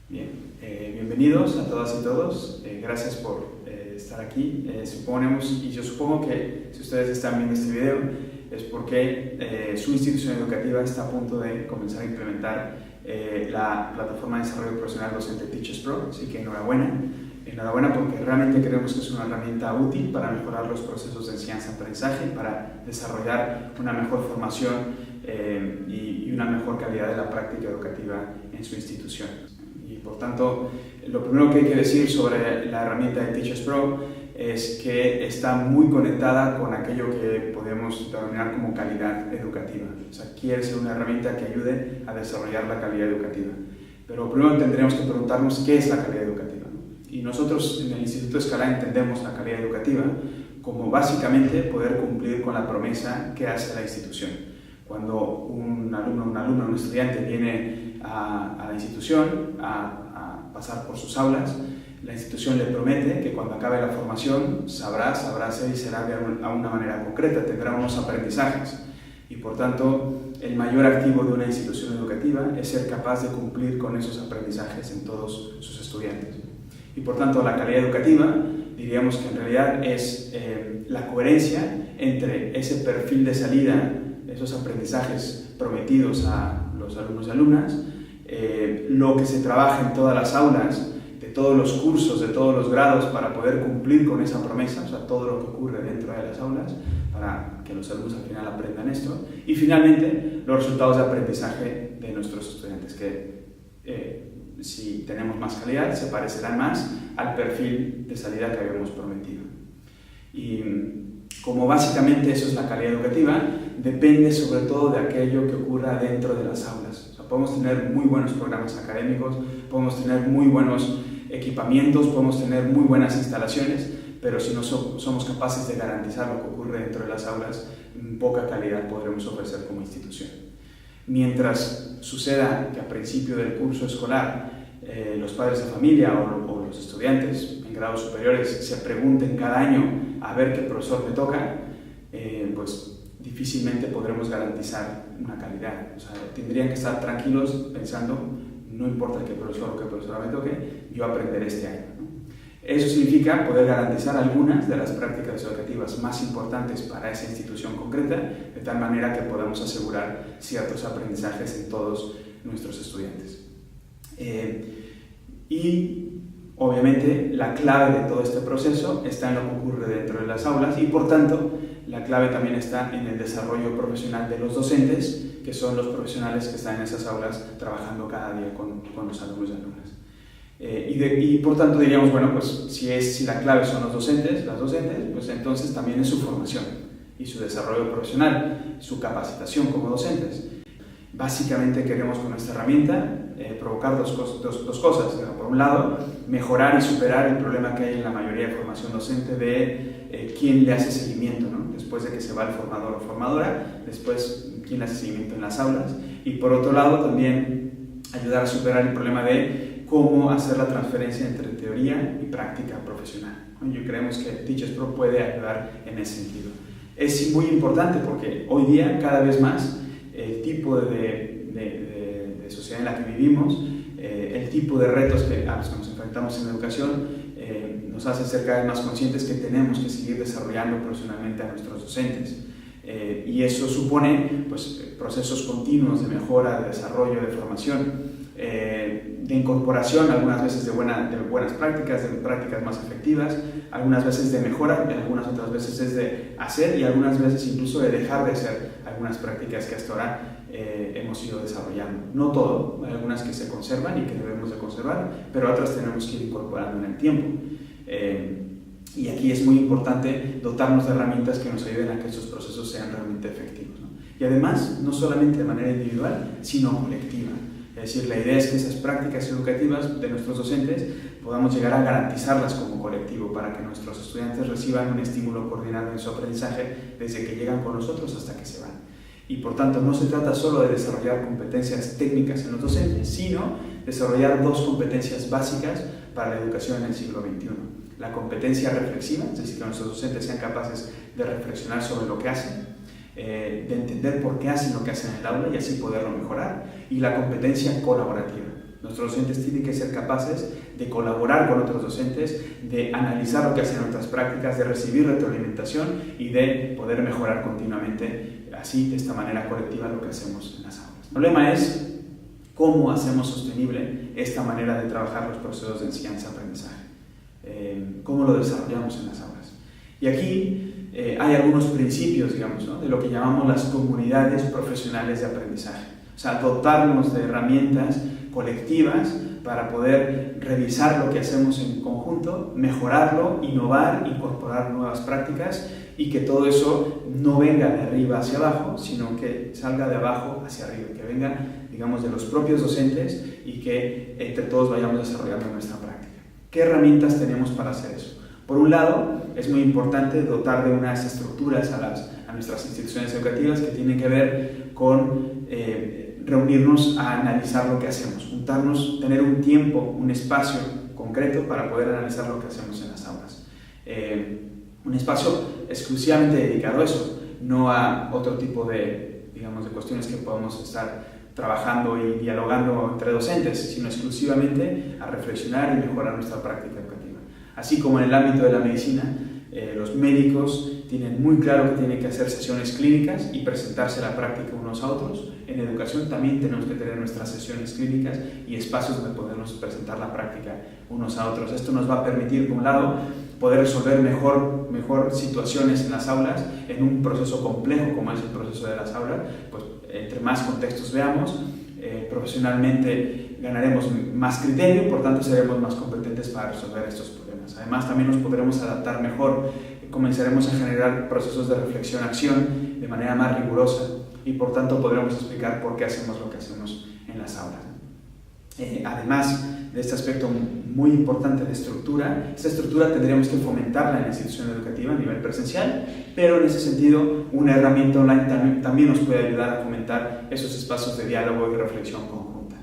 Bien, bienvenidos a todas y todos. Gracias por estar aquí. Yo supongo que si ustedes están viendo este video es porque su institución educativa está a punto de comenzar a implementar la plataforma de desarrollo profesional docente Teachers Pro, así que enhorabuena. Enhorabuena porque realmente creemos que es una herramienta útil para mejorar los procesos de enseñanza-aprendizaje, para desarrollar una mejor formación y una mejor calidad de la práctica educativa en su institución. Y por tanto, lo primero que hay que decir sobre la herramienta de Teachers Pro es que está muy conectada con aquello que podemos denominar como calidad educativa. O sea, quiere ser una herramienta que ayude a desarrollar la calidad educativa. Pero primero tendremos que preguntarnos qué es la calidad educativa. Y nosotros en el Instituto Escalá entendemos la calidad educativa como básicamente poder cumplir con la promesa que hace la institución. Cuando un alumno, una alumna, un estudiante viene a la institución a pasar por sus aulas, la institución le promete que cuando acabe la formación sabrá hacer y será de una manera concreta, tendrá unos aprendizajes. Y por tanto, el mayor activo de una institución educativa es ser capaz de cumplir con esos aprendizajes en todos sus estudiantes. Y por tanto, la calidad educativa, diríamos que en realidad es la coherencia entre ese perfil de salida, esos aprendizajes prometidos a los alumnos y alumnas, lo que se trabaja en todas las aulas, de todos los cursos, de todos los grados, para poder cumplir con esa promesa, o sea, todo lo que ocurre dentro de las aulas, para que los alumnos al final aprendan esto, y finalmente los resultados de aprendizaje de nuestros estudiantes, que si tenemos más calidad, se parecerán más al perfil de salida que habíamos prometido. Y como básicamente eso es la calidad educativa, depende sobre todo de aquello que ocurra dentro de las aulas. O sea, podemos tener muy buenos programas académicos, podemos tener muy buenos equipamientos, podemos tener muy buenas instalaciones, pero si no somos capaces de garantizar lo que ocurre dentro de las aulas, poca calidad podremos ofrecer como institución. Mientras suceda que a principio del curso escolar los padres de familia o los estudiantes en grados superiores se pregunten cada año a ver qué profesor me toca, pues difícilmente podremos garantizar una calidad. O sea, tendrían que estar tranquilos pensando, no importa qué profesor o qué profesora me toque, yo aprenderé este año, ¿no? Eso significa poder garantizar algunas de las prácticas educativas más importantes para esa institución concreta, de tal manera que podamos asegurar ciertos aprendizajes en todos nuestros estudiantes. Y obviamente la clave de todo este proceso está en lo que ocurre dentro de las aulas y por tanto la clave también está en el desarrollo profesional de los docentes, que son los profesionales que están en esas aulas trabajando cada día con los alumnos y alumnas. Y por tanto diríamos, bueno, pues si la clave son las docentes, pues entonces también es su formación y su desarrollo profesional, su capacitación como docentes. Básicamente queremos con esta herramienta provocar dos cosas. Por un lado, mejorar y superar el problema que hay en la mayoría de formación docente de quién le hace seguimiento, ¿no? Después de que se va el formador o formadora, después quién le hace seguimiento en las aulas. Y por otro lado, también ayudar a superar el problema de cómo hacer la transferencia entre teoría y práctica profesional, ¿no? Yo creemos que Teachers Pro puede ayudar en ese sentido. Es muy importante porque hoy día, cada vez más, el tipo de sociedad en la que vivimos, el tipo de retos a los que nos enfrentamos en la educación, nos hace ser cada vez más conscientes que tenemos que seguir desarrollando profesionalmente a nuestros docentes. Y eso supone pues, procesos continuos de mejora, de desarrollo, de formación, de incorporación, algunas veces de buenas prácticas, de prácticas más efectivas, algunas veces de mejora, algunas otras veces es de hacer y algunas veces incluso de dejar de hacer algunas prácticas que hasta ahora hemos ido desarrollando. No todo, hay algunas que se conservan y que debemos de conservar, pero otras tenemos que ir incorporando en el tiempo. Y aquí es muy importante dotarnos de herramientas que nos ayuden a que estos procesos sean realmente efectivos, ¿no? Y además, no solamente de manera individual, sino colectiva. Es decir, la idea es que esas prácticas educativas de nuestros docentes podamos llegar a garantizarlas como colectivo para que nuestros estudiantes reciban un estímulo coordinado en su aprendizaje desde que llegan con nosotros hasta que se van. Y por tanto, no se trata solo de desarrollar competencias técnicas en los docentes, sino desarrollar dos competencias básicas para la educación en el siglo XXI. La competencia reflexiva, es decir, que nuestros docentes sean capaces de reflexionar sobre lo que hacen, de entender por qué hacen lo que hacen en el aula y así poderlo mejorar, y la competencia colaborativa, Nuestros docentes tienen que ser capaces de colaborar con otros docentes, de analizar lo que hacen en otras prácticas, de recibir retroalimentación y de poder mejorar continuamente, así, de esta manera colectiva, lo que hacemos en las aulas. El problema es cómo hacemos sostenible esta manera de trabajar los procesos de enseñanza-aprendizaje, cómo lo desarrollamos en las aulas. Y aquí hay algunos principios, digamos, ¿no?, de lo que llamamos las comunidades profesionales de aprendizaje. O sea, dotarnos de herramientas colectivas para poder revisar lo que hacemos en conjunto, mejorarlo, innovar, incorporar nuevas prácticas y que todo eso no venga de arriba hacia abajo, sino que salga de abajo hacia arriba, que venga, digamos, de los propios docentes y que entre todos vayamos desarrollando nuestra práctica. ¿Qué herramientas tenemos para hacer eso? Por un lado, es muy importante dotar de unas estructuras a nuestras instituciones educativas que tienen que ver con reunirnos a analizar lo que hacemos, juntarnos, tener un tiempo, un espacio concreto para poder analizar lo que hacemos en las aulas. Un espacio exclusivamente dedicado a eso, no a otro tipo de, digamos, de cuestiones que podamos estar trabajando y dialogando entre docentes, sino exclusivamente a reflexionar y mejorar nuestra práctica educativa. Así como en el ámbito de la medicina, los médicos tienen muy claro que tienen que hacer sesiones clínicas y presentarse la práctica unos a otros. En educación también tenemos que tener nuestras sesiones clínicas y espacios donde podemos presentar la práctica unos a otros. Esto nos va a permitir, por un lado, poder resolver mejor situaciones en las aulas en un proceso complejo como es el proceso de las aulas. Pues entre más contextos veamos, profesionalmente ganaremos más criterio, por tanto seremos más competentes para resolver estos problemas. Además, también nos podremos adaptar mejor, comenzaremos a generar procesos de reflexión-acción de manera más rigurosa y por tanto podremos explicar por qué hacemos lo que hacemos en las aulas. Además de este aspecto muy importante de estructura, esta estructura tendríamos que fomentarla en la institución educativa a nivel presencial, pero en ese sentido una herramienta online también nos puede ayudar a fomentar esos espacios de diálogo y reflexión conjunta.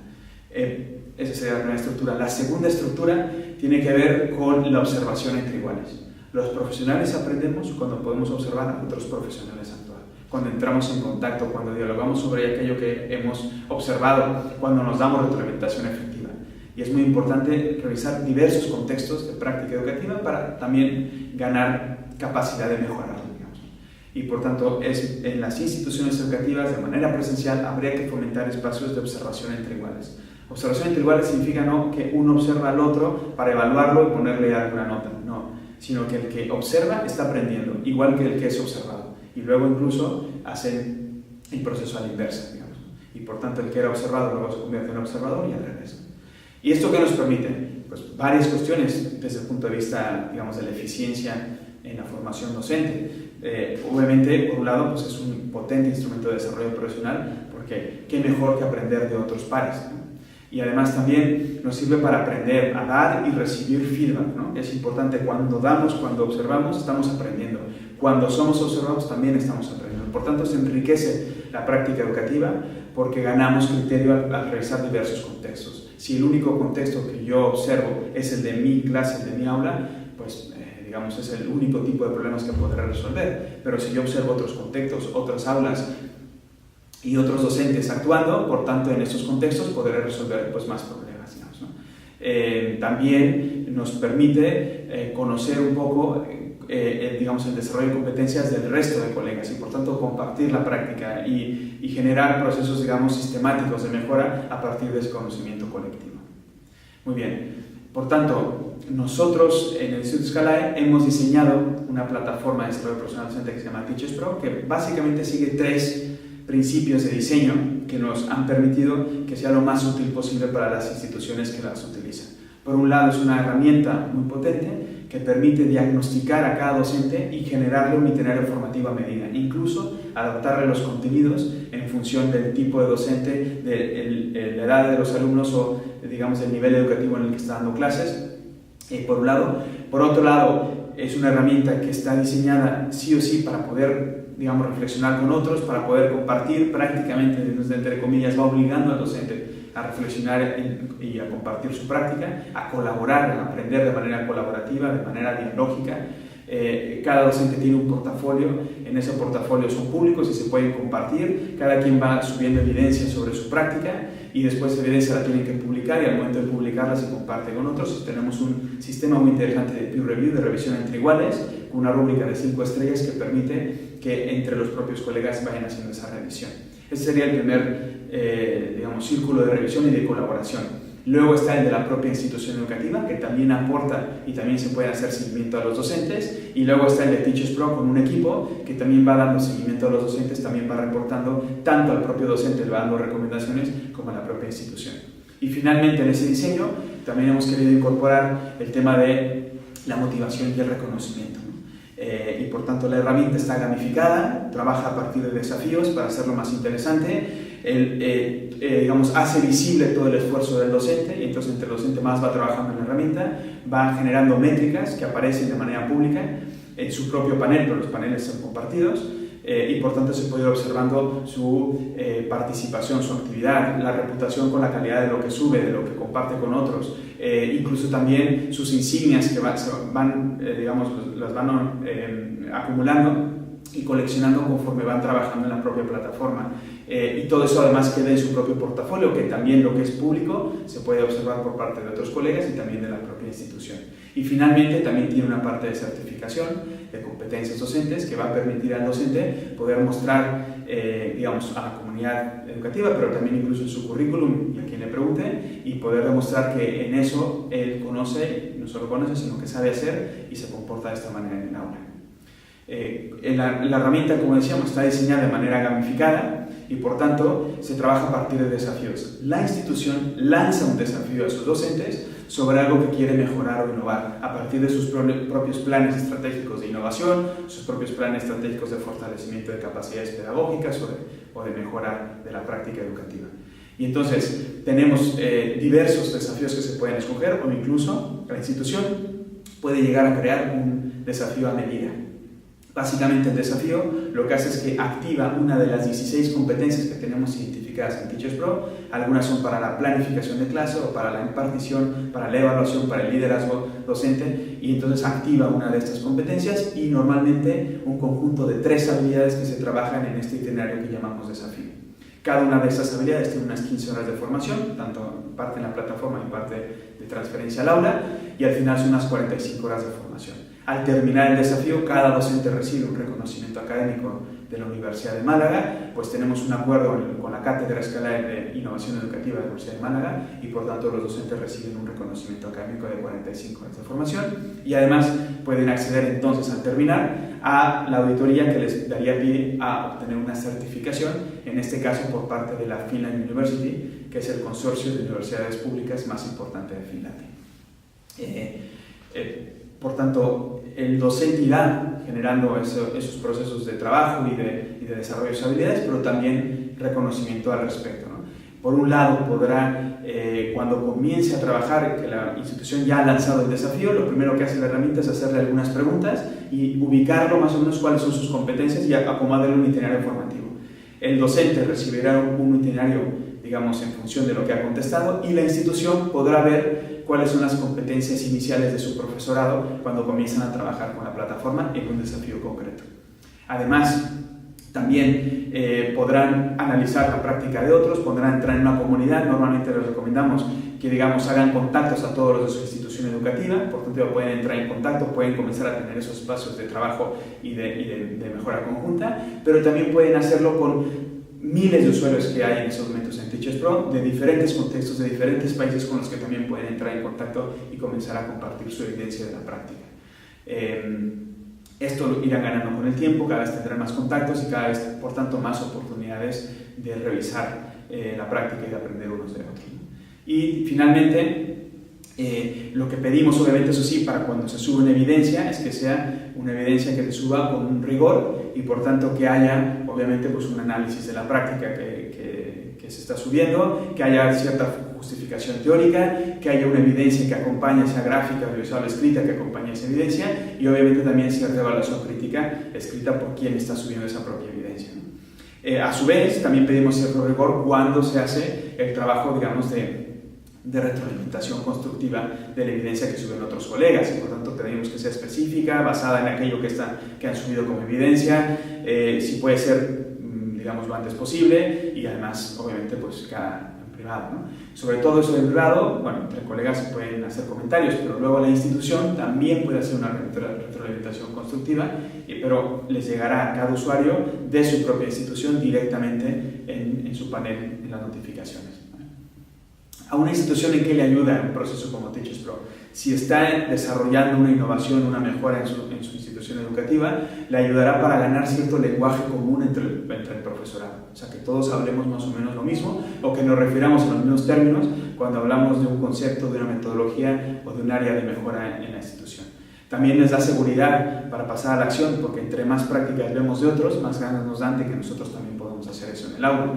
Esa sería la primera estructura. La segunda estructura tiene que ver con la observación entre iguales. Los profesionales aprendemos cuando podemos observar a otros profesionales actuar, cuando entramos en contacto, cuando dialogamos sobre aquello que hemos observado, cuando nos damos retroalimentación efectiva. Y es muy importante revisar diversos contextos de práctica educativa para también ganar capacidad de mejorarlo, digamos. Y por tanto, en las instituciones educativas de manera presencial habría que fomentar espacios de observación entre iguales. Observación entre iguales significa no que uno observa al otro para evaluarlo y ponerle alguna nota, no, sino que el que observa está aprendiendo, igual que el que es observado. Y luego incluso hacen el proceso a la inversa, digamos. Y por tanto, el que era observado luego se convierte en observador y al revés. ¿Y esto qué nos permite? Pues varias cuestiones desde el punto de vista, digamos, de la eficiencia en la formación docente. Obviamente, por un lado, pues es un potente instrumento de desarrollo profesional, porque qué mejor que aprender de otros pares, ¿no? Y además también nos sirve para aprender a dar y recibir feedback, ¿no? Es importante cuando damos, cuando observamos, estamos aprendiendo. Cuando somos observados, también estamos aprendiendo. Por tanto, se enriquece la práctica educativa porque ganamos criterio al revisar diversos contextos. Si el único contexto que yo observo es el de mi clase, el de mi aula, pues digamos es el único tipo de problemas que podré resolver. Pero si yo observo otros contextos, otras aulas y otros docentes actuando, por tanto en esos contextos podré resolver pues más problemas, digamos, ¿no? También nos permite conocer un poco digamos, el desarrollo de competencias del resto de colegas y por tanto compartir la práctica y generar procesos, digamos, sistemáticos de mejora a partir de ese conocimiento colectivo. Muy bien, por tanto, nosotros en el Instituto Scalae hemos diseñado una plataforma de desarrollo profesional docente que se llama Teachers Pro, que básicamente sigue 3 principios de diseño que nos han permitido que sea lo más útil posible para las instituciones que las utilizan. Por un lado, es una herramienta muy potente que permite diagnosticar a cada docente y generarle un itinerario formativo a medida, incluso adaptarle los contenidos en función del tipo de docente, de la edad de los alumnos o, digamos, del nivel educativo en el que está dando clases, por un lado. Por otro lado, es una herramienta que está diseñada sí o sí para poder, digamos, reflexionar con otros, para poder compartir prácticamente, entre comillas, va obligando al docente a reflexionar y a compartir su práctica, a colaborar, a aprender de manera colaborativa, de manera dialógica, Cada docente tiene un portafolio, en ese portafolio son públicos y se pueden compartir, cada quien va subiendo evidencia sobre su práctica y después esa evidencia la tienen que publicar y al momento de publicarla se comparte con otros. Tenemos un sistema muy interesante de peer review, de revisión entre iguales, con una rúbrica de 5 estrellas que permite que entre los propios colegas vayan haciendo esa revisión. Ese sería el primer círculo de revisión y de colaboración. Luego está el de la propia institución educativa, que también aporta y también se puede hacer seguimiento a los docentes. Y luego está el de Teachers Pro con un equipo que también va dando seguimiento a los docentes, también va reportando tanto al propio docente, le va dando recomendaciones, como a la propia institución. Y finalmente en ese diseño también hemos querido incorporar el tema de la motivación y el reconocimiento, ¿no? Y por tanto la herramienta está gamificada, trabaja a partir de desafíos para hacerlo más interesante. Hace visible todo el esfuerzo del docente y entonces entre el docente más va trabajando en la herramienta, va generando métricas que aparecen de manera pública en su propio panel, pero los paneles son compartidos y por tanto se puede ir observando su participación, su actividad, la reputación con la calidad de lo que sube, de lo que comparte con otros, incluso también sus insignias que las van acumulando y coleccionando conforme van trabajando en la propia plataforma. Y todo eso además queda en su propio portafolio, que también lo que es público se puede observar por parte de otros colegas y también de la propia institución. Y finalmente también tiene una parte de certificación de competencias docentes que va a permitir al docente poder mostrar a la comunidad educativa, pero también incluso en su currículum y a quien le pregunte, y poder demostrar que en eso él conoce, no solo conoce, sino que sabe hacer y se comporta de esta manera en el aula. La herramienta, como decíamos, está diseñada de manera gamificada y por tanto se trabaja a partir de desafíos. La institución lanza un desafío a sus docentes sobre algo que quiere mejorar o innovar a partir de sus propios planes estratégicos de innovación, sus propios planes estratégicos de fortalecimiento de capacidades pedagógicas o de mejora de la práctica educativa. Y entonces tenemos diversos desafíos que se pueden escoger o incluso la institución puede llegar a crear un desafío a medida. Básicamente el desafío lo que hace es que activa una de las 16 competencias que tenemos identificadas en Teachers Pro. Algunas son para la planificación de clase o para la impartición, para la evaluación, para el liderazgo docente, y entonces activa una de estas competencias y normalmente un conjunto de 3 habilidades que se trabajan en este itinerario que llamamos desafío. Cada una de estas habilidades tiene unas 15 horas de formación, tanto parte en la plataforma y parte de transferencia al aula, y al final son unas 45 horas de formación. Al terminar el desafío, cada docente recibe un reconocimiento académico de la Universidad de Málaga, pues tenemos un acuerdo con la Cátedra Escalar de Innovación Educativa de la Universidad de Málaga y por tanto los docentes reciben un reconocimiento académico de 45 horas de formación y además pueden acceder entonces al terminar a la auditoría que les daría pie a obtener una certificación, en este caso por parte de la Finland University, que es el consorcio de universidades públicas más importante de Finlandia. Por tanto, el docente irá generando esos procesos de trabajo y de desarrollo de sus habilidades, pero también reconocimiento al respecto, ¿no? Por un lado, podrá, cuando comience a trabajar, que la institución ya ha lanzado el desafío, lo primero que hace la herramienta es hacerle algunas preguntas y ubicarlo más o menos cuáles son sus competencias y acomodarle un itinerario formativo. El docente recibirá un itinerario, digamos, en función de lo que ha contestado y la institución podrá ver cuáles son las competencias iniciales de su profesorado cuando comienzan a trabajar con la plataforma en un desafío concreto. Además, también podrán analizar la práctica de otros, podrán entrar en una comunidad. Normalmente les recomendamos que, digamos, hagan contactos a todos los de su institución educativa, por tanto pueden entrar en contacto, pueden comenzar a tener esos espacios de trabajo y de mejora conjunta, pero también pueden hacerlo con miles de usuarios que hay en esos momentos en Teachers Pro, de diferentes contextos, de diferentes países con los que también pueden entrar en contacto y comenzar a compartir su evidencia de la práctica. Esto lo irán ganando con el tiempo, cada vez tendrán más contactos y cada vez, por tanto, más oportunidades de revisar la práctica y de aprender unos de otros, ¿no? Y finalmente, lo que pedimos, obviamente, eso sí, para cuando se sube una evidencia, es que sea una evidencia que se suba con un rigor y por tanto que haya, obviamente, pues un análisis de la práctica que se está subiendo, que haya cierta justificación teórica, que haya una evidencia que acompañe esa gráfica, audiovisual, escrita que acompañe esa evidencia y obviamente también cierta evaluación crítica escrita por quien está subiendo esa propia evidencia, ¿no? A su vez, también pedimos cierto rigor cuando se hace el trabajo, digamos, de de retroalimentación constructiva de la evidencia que suben otros colegas. Por tanto, pedimos que sea específica, basada en aquello que han subido como evidencia, si puede ser, digamos, lo antes posible, y además, obviamente, pues cada en privado, ¿no? Sobre todo eso en privado, bueno, entre colegas se pueden hacer comentarios, pero luego la institución también puede hacer una retroalimentación constructiva, pero les llegará a cada usuario de su propia institución directamente en su panel en las notificaciones. A una institución, ¿en qué le ayuda un proceso como Teachers Pro? Si está desarrollando una innovación, una mejora en su institución educativa, le ayudará para ganar cierto lenguaje común entre el profesorado. O sea, que todos hablemos más o menos lo mismo, o que nos refiramos a los mismos términos cuando hablamos de un concepto, de una metodología o de un área de mejora en la institución. También les da seguridad para pasar a la acción, porque entre más prácticas vemos de otros, más ganas nos dan de que nosotros también podemos hacer eso en el aula.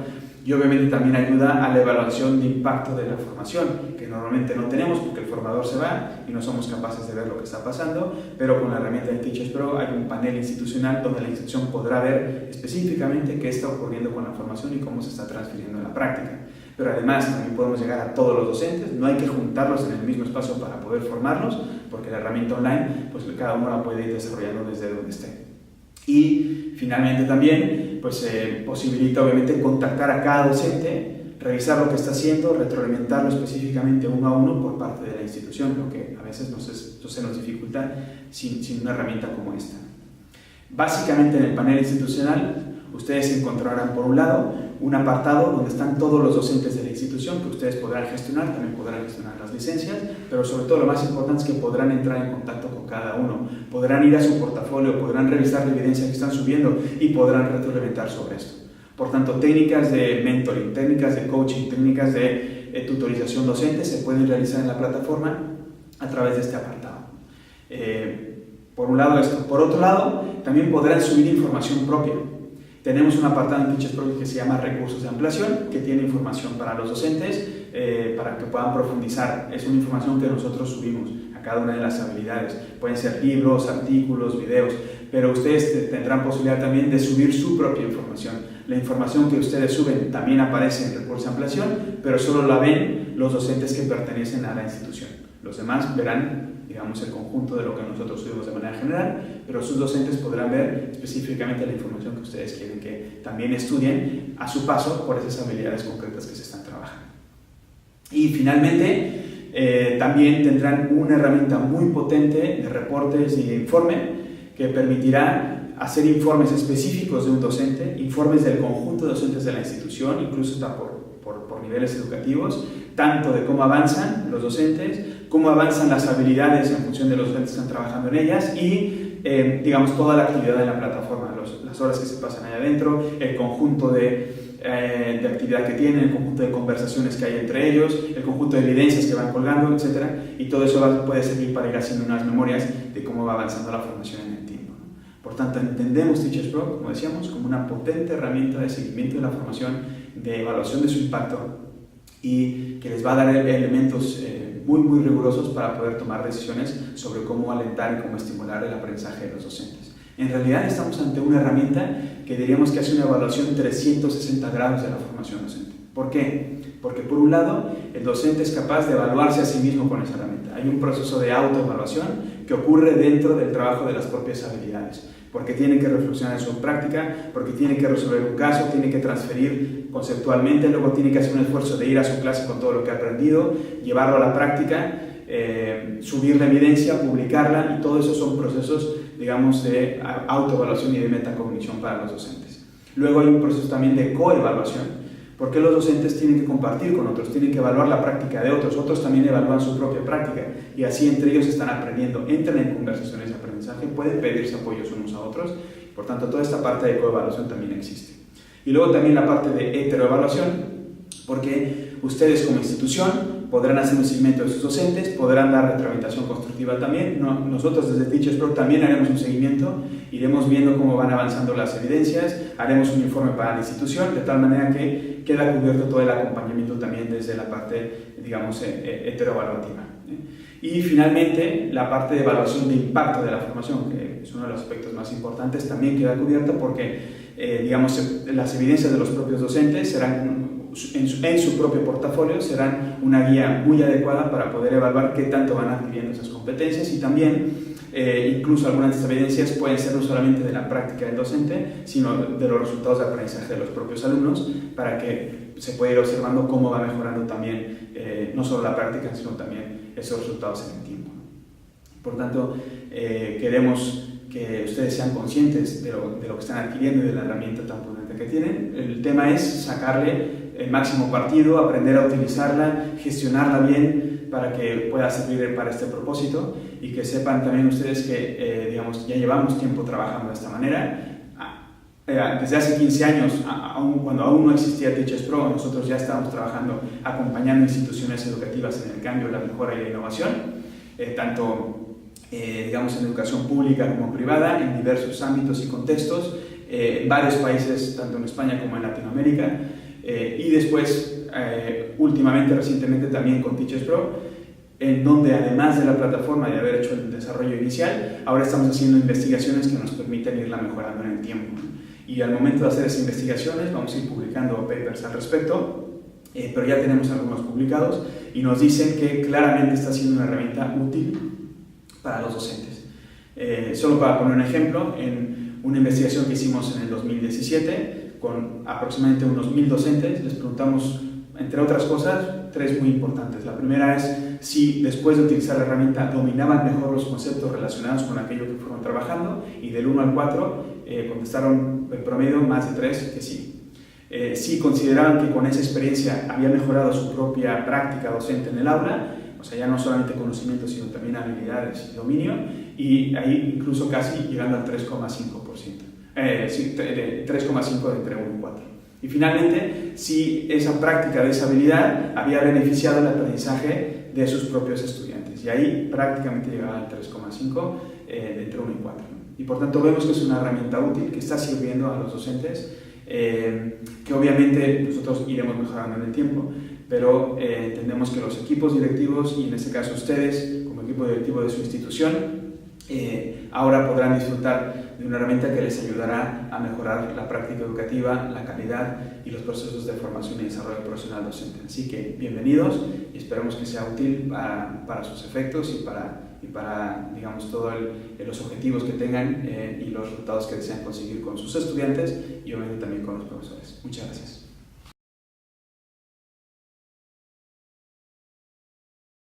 Y obviamente también ayuda a la evaluación de impacto de la formación, que normalmente no tenemos porque el formador se va y no somos capaces de ver lo que está pasando, pero con la herramienta de Teachers Pro hay un panel institucional donde la institución podrá ver específicamente qué está ocurriendo con la formación y cómo se está transfiriendo en la práctica. Pero además también podemos llegar a todos los docentes, no hay que juntarlos en el mismo espacio para poder formarlos, porque la herramienta online, pues cada uno la puede ir desarrollando desde donde esté. Y finalmente también pues, posibilita obviamente contactar a cada docente, revisar lo que está haciendo, retroalimentarlo específicamente uno a uno por parte de la institución, lo que a veces se nos dificulta sin una herramienta como esta. Básicamente en el panel institucional ustedes encontrarán por un lado un apartado donde están todos los docentes de la institución que ustedes podrán gestionar, también podrán gestionar las licencias, pero sobre todo lo más importante es que podrán entrar en contacto con cada uno, podrán ir a su portafolio, podrán revisar la evidencia que están subiendo y podrán retroalimentar sobre esto. Por tanto, técnicas de mentoring, técnicas de coaching, técnicas de tutorización docente se pueden realizar en la plataforma a través de este apartado. Por un lado esto. Por otro lado, también podrán subir información propia. Tenemos un apartado en Teachers Pro que se llama Recursos de Ampliación, que tiene información para los docentes, para que puedan profundizar. Es una información que nosotros subimos a cada una de las habilidades. Pueden ser libros, artículos, videos, pero ustedes tendrán posibilidad también de subir su propia información. La información que ustedes suben también aparece en Recursos de Ampliación, pero solo la ven los docentes que pertenecen a la institución. Los demás verán, digamos, el conjunto de lo que nosotros subimos de manera general, pero sus docentes podrán ver específicamente la información que ustedes quieren que también estudien a su paso por esas habilidades concretas que se están trabajando. Y finalmente, también tendrán una herramienta muy potente de reportes y de informe que permitirá hacer informes específicos de un docente, informes del conjunto de docentes de la institución, incluso hasta por niveles educativos, tanto de cómo avanzan los docentes, cómo avanzan las habilidades en función de los docentes que están trabajando en ellas y, digamos, toda la actividad de la plataforma, las horas que se pasan ahí adentro, el conjunto de actividad que tienen, el conjunto de conversaciones que hay entre ellos, el conjunto de evidencias que van colgando, etc. Y todo eso puede servir para ir haciendo unas memorias de cómo va avanzando la formación en el tiempo. Por tanto, entendemos Teachers Pro, como decíamos, como una potente herramienta de seguimiento de la formación, de evaluación de su impacto y que les va a dar elementos muy rigurosos para poder tomar decisiones sobre cómo alentar y cómo estimular el aprendizaje de los docentes. En realidad estamos ante una herramienta que diríamos que hace una evaluación 360 grados de la formación docente. ¿Por qué? Porque por un lado el docente es capaz de evaluarse a sí mismo con esa herramienta. Hay un proceso de autoevaluación que ocurre dentro del trabajo de las propias habilidades, porque tiene que reflexionar en su práctica, porque tiene que resolver un caso, tiene que transferir conceptualmente, luego tiene que hacer un esfuerzo de ir a su clase con todo lo que ha aprendido, llevarlo a la práctica, subir la evidencia, publicarla, y todo eso son procesos, digamos, de autoevaluación y de metacognición para los docentes. Luego hay un proceso también de coevaluación, porque los docentes tienen que compartir con otros, tienen que evaluar la práctica de otros, otros también evalúan su propia práctica, y así entre ellos están aprendiendo, entran en conversaciones de aprendizaje, pueden pedirse apoyos unos a otros, por tanto toda esta parte de coevaluación también existe. Y luego también la parte de heteroevaluación, porque ustedes como institución podrán hacer un seguimiento de sus docentes, podrán dar retroalimentación constructiva también. Nosotros desde Teachers Pro también haremos un seguimiento, iremos viendo cómo van avanzando las evidencias, haremos un informe para la institución, de tal manera que queda cubierto todo el acompañamiento también desde la parte, digamos, heteroevaluativa. Y finalmente, la parte de evaluación de impacto de la formación, que es uno de los aspectos más importantes, también queda cubierta porque, digamos, las evidencias de los propios docentes serán en su propio portafolio serán una guía muy adecuada para poder evaluar qué tanto van adquiriendo esas competencias, y también incluso algunas de estas evidencias pueden ser no solamente de la práctica del docente, sino de los resultados de aprendizaje de los propios alumnos, para que se pueda ir observando cómo va mejorando también no solo la práctica, sino también esos resultados en el tiempo. Por tanto, queremos que ustedes sean conscientes de lo que están adquiriendo y de la herramienta tan potente que tienen. El tema es sacarle el máximo partido, aprender a utilizarla, gestionarla bien para que pueda servir para este propósito, y que sepan también ustedes que digamos, ya llevamos tiempo trabajando de esta manera. Desde hace 15 años, cuando aún no existía Teachers Pro, nosotros ya estábamos trabajando acompañando instituciones educativas en el cambio, la mejora y la innovación, tanto digamos, en educación pública como privada, en diversos ámbitos y contextos, en varios países, tanto en España como en Latinoamérica, y después, últimamente, recientemente también con Teachers Pro, en donde además de la plataforma y de haber hecho el desarrollo inicial, ahora estamos haciendo investigaciones que nos permiten irla mejorando en el tiempo. Y al momento de hacer esas investigaciones vamos a ir publicando papers al respecto, pero ya tenemos algunos publicados y nos dicen que claramente está siendo una herramienta útil para los docentes. Solo para poner un ejemplo, en una investigación que hicimos en el 2017 con aproximadamente unos 1000 docentes, les preguntamos, entre otras cosas, 3 muy importantes. La primera es si después de utilizar la herramienta dominaban mejor los conceptos relacionados con aquello que fueron trabajando, y del 1 al 4 contestaron en promedio más de 3 que sí. Si consideraban que con esa experiencia había mejorado su propia práctica docente en el aula, o sea, ya no solamente conocimiento, sino también habilidades y dominio, y ahí incluso casi llegando al 3,5%. Sí, 3,5 de entre 1 y 4. Y finalmente, si esa práctica de esa habilidad había beneficiado el aprendizaje de sus propios estudiantes. Y ahí prácticamente llegaba al 3,5 de entre 1 y 4. Y por tanto vemos que es una herramienta útil que está sirviendo a los docentes, que obviamente nosotros iremos mejorando en el tiempo, pero entendemos que los equipos directivos, y en este caso ustedes como equipo directivo de su institución, ahora podrán disfrutar de una herramienta que les ayudará a mejorar la práctica educativa, la calidad y los procesos de formación y desarrollo profesional docente. Así que bienvenidos, y esperamos que sea útil para sus efectos y para digamos, todos los objetivos que tengan y los resultados que desean conseguir con sus estudiantes, y obviamente también con los profesores. Muchas gracias.